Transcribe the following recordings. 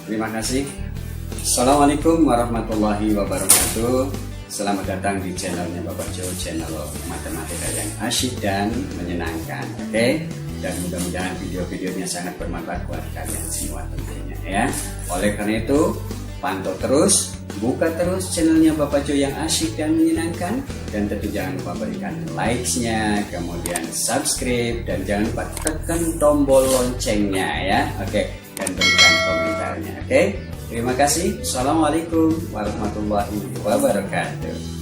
Terima kasih. Assalamualaikum warahmatullahi wabarakatuh. Selamat datang di channelnya Bapak Jo, channel matematika yang asyik dan menyenangkan. Oke? Dan mudah-mudahan video-videonya sangat bermanfaat buat kalian semua tentunya ya. Oleh karena itu, pantau terus, buka terus channelnya Bapak Jo yang asyik dan menyenangkan, dan tentu jangan lupa berikan likes-nya, kemudian subscribe, dan jangan lupa tekan tombol loncengnya ya. Oke, dan berikan komentarnya. Oke, terima kasih. Assalamualaikum warahmatullahi wabarakatuh.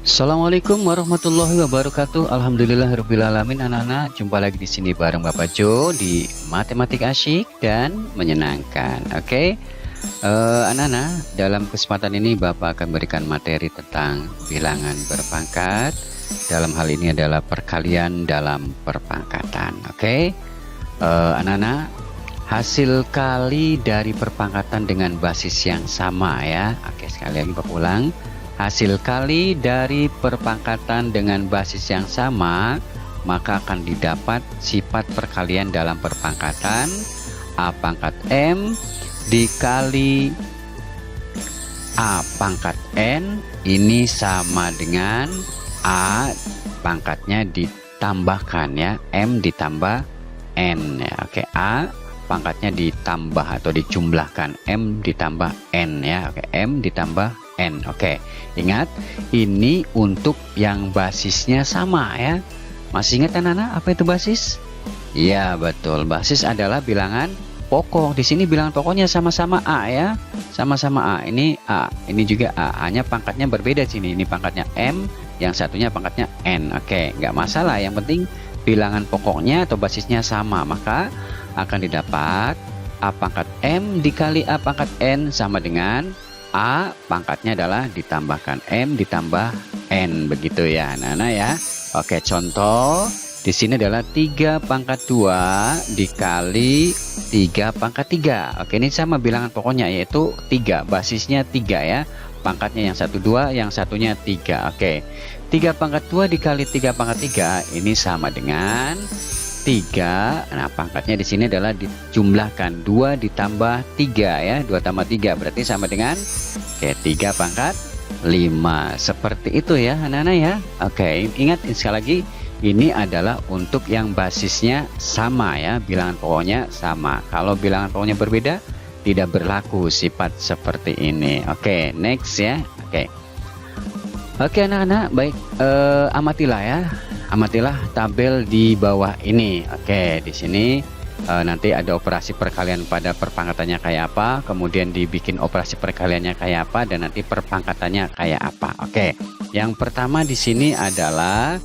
Assalamualaikum warahmatullahi wabarakatuh. Alhamdulillahirobbilalamin. Anak-anak, jumpa lagi di sini bareng Bapak Jo di Matematika Asyik dan Menyenangkan. Oke, anak-anak, dalam kesempatan ini Bapak akan berikan materi tentang bilangan berpangkat. Dalam hal ini adalah perkalian dalam perpangkatan. Oke, anak-anak, hasil kali dari perpangkatan dengan basis yang sama ya. Oke, sekali lagi Bapak ulang. Hasil kali dari perpangkatan dengan basis yang sama, maka akan didapat sifat perkalian dalam perpangkatan A pangkat M dikali A pangkat N ini sama dengan A pangkatnya ditambahkan ya, M ditambah N ya. Oke, A pangkatnya ditambah atau dijumlahkan, M ditambah N ya. Oke, M ditambah N. Oke, ingat ini untuk yang basisnya sama ya. Masih ingat anak-anak apa itu basis? Iya betul, basis adalah bilangan pokok. Di sini bilangan pokoknya sama-sama A ya, sama-sama A. Ini A, ini juga A. Hanya pangkatnya berbeda sini. Ini pangkatnya M, yang satunya pangkatnya N. Oke, nggak masalah. Yang penting bilangan pokoknya atau basisnya sama, maka akan didapat A pangkat M dikali A pangkat N sama dengan A pangkatnya adalah ditambahkan M ditambah N, begitu ya anak-anak ya. Oke, contoh di sini adalah 3 pangkat 2 dikali 3 pangkat 3. Oke, ini sama bilangan pokoknya yaitu 3, basisnya 3 ya. Pangkatnya yang satu 2, yang satunya 3. Oke, 3 pangkat 2 dikali 3 pangkat 3 ini sama dengan 3. Nah, pangkatnya di sini adalah dijumlahkan 2 ditambah 3 ya. 2 tambah 3 berarti sama dengan 3 pangkat 5. Seperti itu ya anak-anak ya. Oke, ingat sekali lagi ini adalah untuk yang basisnya sama ya, bilangan pokoknya sama. Kalau bilangan pokoknya berbeda tidak berlaku sifat seperti ini. Oke, next ya. Oke anak-anak, baik, amatilah ya. Amatilah tabel di bawah ini. Oke, di sini nanti ada operasi perkalian pada perpangkatannya kayak apa, kemudian dibikin operasi perkaliannya kayak apa, dan nanti perpangkatannya kayak apa. Oke, yang pertama di sini adalah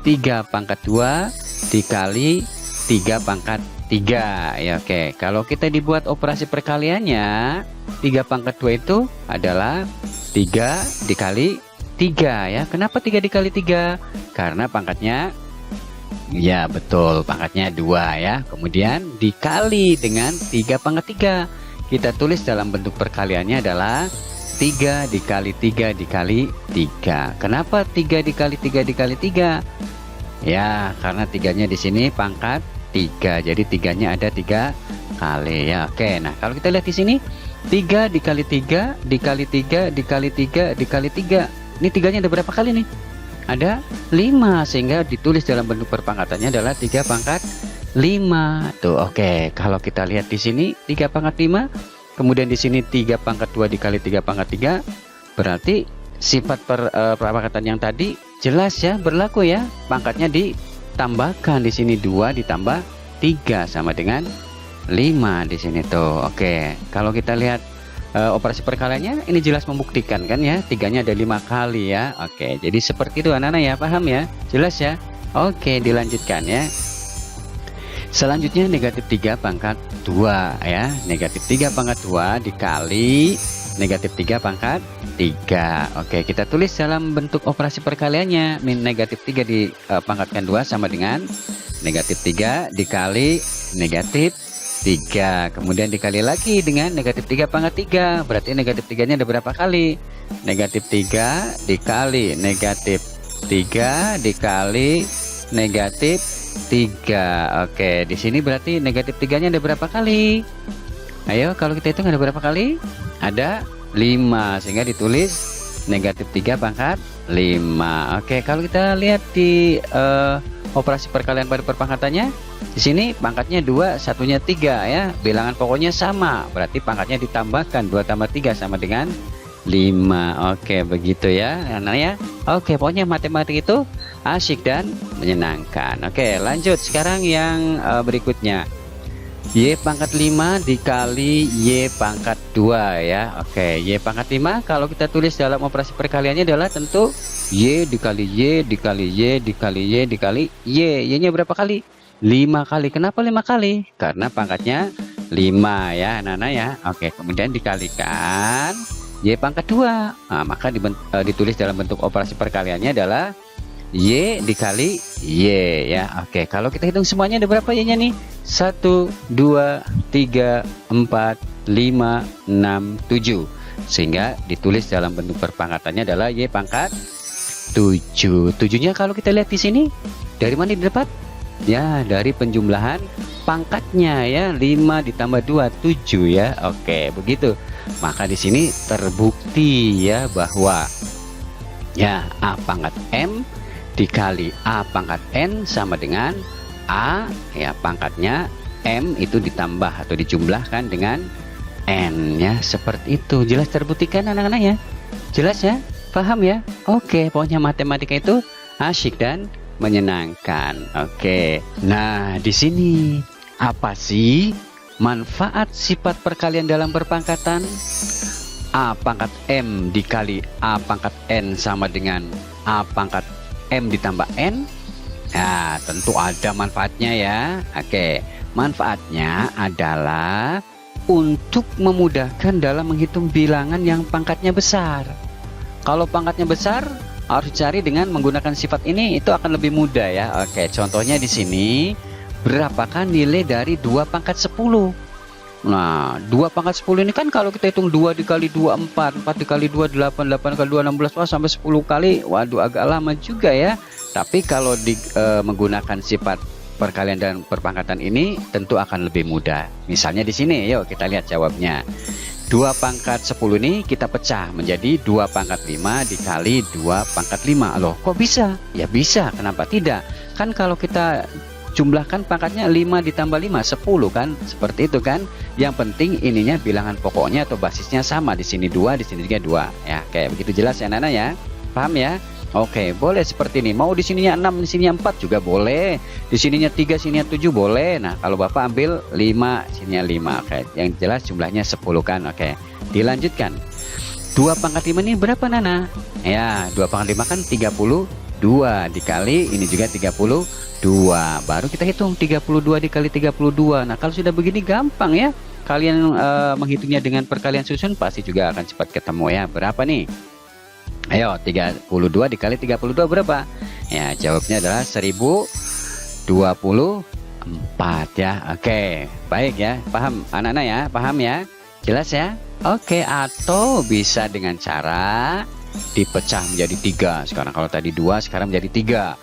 3 pangkat 2 dikali 3 pangkat 3 ya. Oke, kalau kita dibuat operasi perkaliannya, 3 pangkat 2 itu adalah 3 dikali 3 ya. Kenapa 3 dikali 3? Karena pangkatnya ya betul, pangkatnya 2 ya. Kemudian dikali dengan 3 pangkat 3. Kita tulis dalam bentuk perkaliannya adalah 3 dikali 3 dikali 3. Kenapa 3 dikali 3 dikali 3? Ya, karena 3-nya di sini pangkat 3. Jadi 3-nya ada 3 kali ya. Oke, nah kalau kita lihat di sini 3 dikali 3 dikali 3 dikali 3 dikali 3. Ini 3-nya ada berapa kali nih? Ada 5, sehingga ditulis dalam bentuk perpangkatannya adalah 3 pangkat 5. Tuh, oke. Kalau kita lihat di sini 3 pangkat 5, kemudian di sini 3 pangkat 2 dikali 3 pangkat 3, berarti sifat perpangkatan yang tadi jelas ya, berlaku ya. Pangkatnya ditambahkan di sini 2 ditambah 3 sama dengan 5 di sini tuh. Oke, kalau kita lihat operasi perkaliannya ini jelas membuktikan kan ya, 3-nya ada 5 kali ya. Oke, jadi seperti itu anak-anak ya, paham ya, jelas ya. Oke, dilanjutkan ya. Selanjutnya negatif 3 pangkat 2 ya. Negatif 3 pangkat 2 dikali negatif 3 pangkat 3. Oke, kita tulis dalam bentuk operasi perkaliannya. Negatif 3 dipangkatkan 2 sama dengan negatif 3 dikali negatif 3, kemudian dikali lagi dengan negatif 3 pangkat 3, berarti negatif 3 nya ada berapa kali? Negatif 3 dikali negatif 3 dikali negatif 3. Oke, di sini berarti negatif 3 nya ada berapa kali? Ayo kalau kita hitung ada berapa kali? Ada 5, sehingga ditulis negatif 3 pangkat 5. Oke, kalau kita lihat di operasi perkalian pada perpangkatannya, di sini pangkatnya 2, satunya 3 ya. Bilangan pokoknya sama, berarti pangkatnya ditambahkan 2 tambah 3 sama dengan 5. Oke, begitu ya anak ya. Oke, pokoknya matematik itu asyik dan menyenangkan. Oke, lanjut sekarang yang berikutnya. Y pangkat 5 dikali Y pangkat 2 ya. Oke, Y pangkat 5 kalau kita tulis dalam operasi perkaliannya adalah tentu Y dikali Y dikali Y dikali Y dikali Y. Y nya berapa kali? 5 kali. Kenapa 5 kali? Karena pangkatnya 5 ya anak-anak ya. Oke, kemudian dikalikan Y pangkat 2. Nah, maka ditulis dalam bentuk operasi perkaliannya adalah Y dikali Y ya. Oke, kalau kita hitung semuanya ada berapa Y nya nih? 1, 2, 3, 4, 5, 6, 7. Sehingga ditulis dalam bentuk perpangkatannya adalah Y pangkat 7. 7 nya kalau kita lihat di sini dari mana didapat? Ya, dari penjumlahan pangkatnya ya. 5 ditambah 2 7 ya. Oke, begitu. Maka di sini terbukti ya bahwa ya A pangkat M dikali A pangkat N sama dengan A ya pangkatnya M itu ditambah atau dijumlahkan dengan N ya, seperti itu. Jelas terbuktikan anak-anak ya? Jelas ya? Paham ya? Oke, pokoknya matematika itu asyik dan menyenangkan. Oke. Nah, di sini apa sih manfaat sifat perkalian dalam perpangkatan? A pangkat M dikali A pangkat N sama dengan A pangkat M ditambah N. Nah, tentu ada manfaatnya ya. Oke, manfaatnya adalah untuk memudahkan dalam menghitung bilangan yang pangkatnya besar. Kalau pangkatnya besar harus dicari dengan menggunakan sifat ini, itu akan lebih mudah ya. Oke, contohnya di sini berapakah nilai dari 2 pangkat 10? Nah, 2 pangkat 10 ini kan kalau kita hitung 2 dikali 2 4, 4 dikali 2 8, 8 kali 2 16, wah sampai 10 kali. Waduh, agak lama juga ya. Tapi kalau menggunakan sifat perkalian dan perpangkatan ini tentu akan lebih mudah. Misalnya di sini, yuk kita lihat jawabnya. 2 pangkat 10 ini kita pecah menjadi 2 pangkat 5 dikali 2 pangkat 5. Loh, kok bisa? Ya bisa, kenapa tidak? Kan kalau kita jumlahkan pangkatnya 5 ditambah 5 10 kan, seperti itu kan. Yang penting ininya bilangan pokoknya atau basisnya sama, di sini 2 di sini juga 2 ya. Kayak begitu, jelas ya anak-anak ya, paham ya? Oke, boleh seperti ini. Mau di sininya 6 di sininya 4 juga boleh, di sininya 3 sininya 7 boleh. Nah, kalau Bapak ambil 5 sininya 5. Oke, yang jelas jumlahnya 10 kan. Oke, dilanjutkan. 2 pangkat 5 ini berapa Nana? Ya, 2 pangkat 5 kan 32 dikali ini juga 32. Baru kita hitung 32 dikali 32. Nah, kalau sudah begini gampang ya. Kalian menghitungnya dengan perkalian susun pasti juga akan cepat ketemu ya. Berapa nih? Ayo, 32 dikali 32 berapa? Ya, jawabnya adalah 1024 ya. Oke, baik ya. Paham anak-anak ya? Paham ya? Jelas ya? Oke, atau bisa dengan cara dipecah menjadi 3. Sekarang kalau tadi 2, sekarang menjadi 3.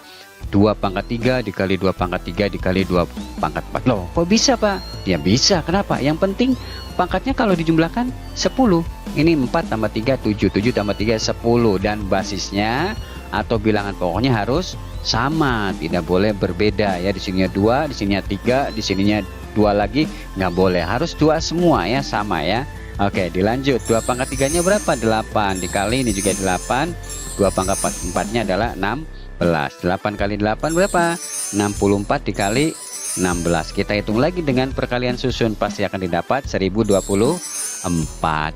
2 pangkat 3 dikali 2 pangkat 3 dikali 2 pangkat 4. Loh, kok bisa Pak? Ya bisa, kenapa? Yang penting pangkatnya kalau dijumlahkan 10. Ini 4 tambah 3 7, 7 tambah 3 10. Dan basisnya atau bilangan pokoknya harus sama, tidak boleh berbeda ya. Di sininya 2, di sininya 3, di sininya 2 lagi, nggak boleh, harus 2 semua ya, sama ya. Oke, dilanjut. 2 pangkat 3 nya berapa? 8 dikali ini juga 8. 2 pangkat 4 nya adalah 16. 8 kali 8 berapa? 64 dikali 16. Kita hitung lagi dengan perkalian susun, pasti akan didapat 1024.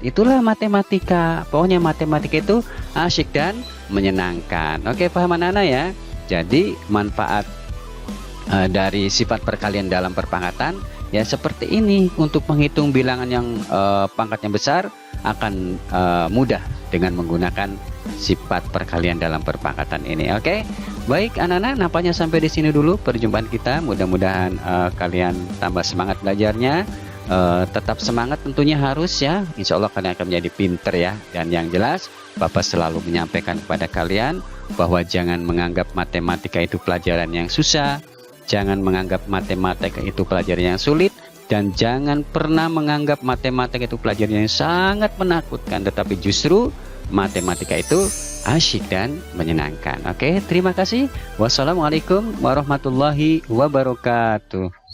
Itulah matematika. Pokoknya matematika itu asyik dan menyenangkan. Oke, paham anak-anak ya? Jadi manfaat dari sifat perkalian dalam perpangkatan ya seperti ini. Untuk menghitung bilangan yang pangkatnya besar akan mudah dengan menggunakan sifat perkalian dalam perpangkatan ini. Oke, Baik anak-anak, nampaknya sampai di sini dulu perjumpaan kita. Mudah-mudahan kalian tambah semangat belajarnya. Tetap semangat tentunya harus ya. Insya Allah kalian akan menjadi pinter ya. Dan yang jelas Bapak selalu menyampaikan kepada kalian bahwa jangan menganggap matematika itu pelajaran yang susah, jangan menganggap matematika itu pelajaran yang sulit, dan jangan pernah menganggap matematika itu pelajaran yang sangat menakutkan, tetapi justru matematika itu asyik dan menyenangkan. Oke, terima kasih. Wassalamualaikum warahmatullahi wabarakatuh.